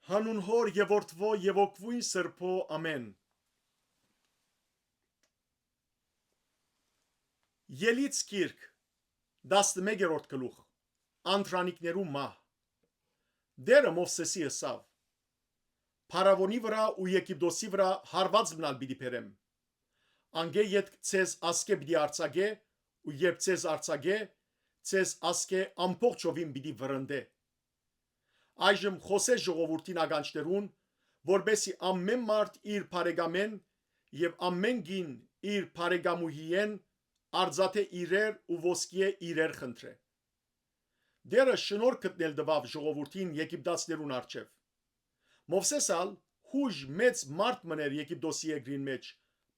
Հանուն Հոր եւ Որդվո եւ Օգվույն Սրբո ամեն։ Ելից գիրք 11-րդ գլուխ Անտրանիկներու մահ։ Դերը Մովսեսի ըսավ. Փարավոնի վրա ու Եգիպտոսի վրա հարված մնալ պիտի բերեմ։ Անգե յետ ցեզ ասկե պիտի արցագե ու երբ ցեզ արցագե ցեզ ասկե ամբողջովին պիտի վրընդե։ Այժմ խոսե ժողովրդին ականջներուն, որբեսի ամեն մարդ իր բարեկամեն եւ ամեն գին իր բարեկամուհիեն արձաթե իրեր ու ոսկիե իրեր խնդրե։ Դերը շնորհ գտնել տվավ ժողովրդին Եգիպտացիներուն արչև։ Մովսեսալ հուժ մեծ մարդ մներ Եգիպտոսի երկրին մեջ,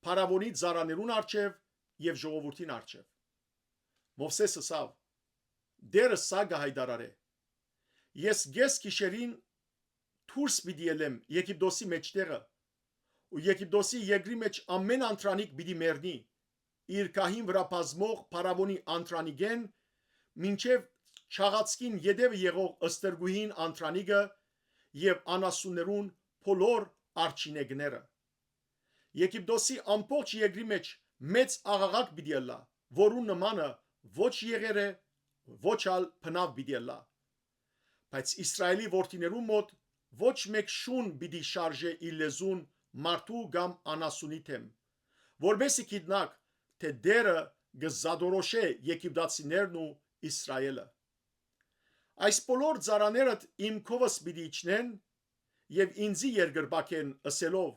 փարավոնի ծառաներուն արչև եւ ժողովրդին արչև։ Մովսեսը ասավ. Դերը սա գահայդարարե։ Ես գես գիշերին դուրս պիտի ելեմ Եգիպտոսի մեջտեղը ու Եգիպտոսի երկրի մեջ ամեն անտրանիկ պիտի մեռնի իր գահին վրա բազմող փարավոնի անտրանիգեն մինչև չաղացկին յետևը եղող ըստրգուհին անտրանիգը եւ անասուններուն բոլոր արջինեգները Եգիպտոսի ամբողջ երկրի մեջ մեծ աղաղակ պիտի ելա որուն նմանը ոչ եղեր է ոչ ալ բնավ պիտի ելա բայց Իսրայելի որդիներու մոտ ոչ մեկ շուն պիտի շարժե իր լեզուն մարդու կամ անասունի թեմ որբեսի գիտնաք թե դերը գզադորոշե Եգիպտացիներն ու Իսրայելը այս բոլոր ծառաներդ իմ քովս պիտի իջնեն եւ ինձի երկրպակեն ըսելով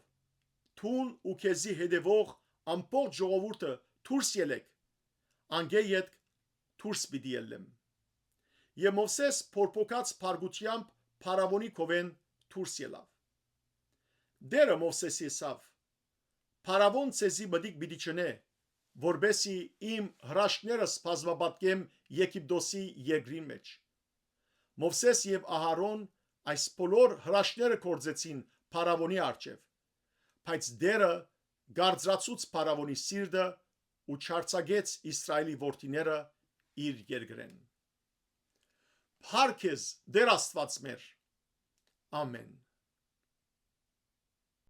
թուն ու քեզի հետևող ամբողջ ժողովուրդը դուրս ելեք անգե յետ դուրս պիտի ելեմ եւ Մովսես փորփոքած փարգությամբ փարավոնի կովեն դուրս ելավ դերը Մովսեսի ասավ փարավոն ցեզի մտիկ պիտի չնե որբեսի իմ հրաշքներս բազմապատկեմ Եգիպտոսի երկրին մեջ Մովսես եւ Ահարոն այս բոլոր հրաշքները կործեցին փարավոնի արչև բայց դերը գարձրացուց փարավոնի սիրտը ու չարցագեց Իսրայելի որդիները իր երկրեն Փառքեզ Դեր Աստված մեր ամեն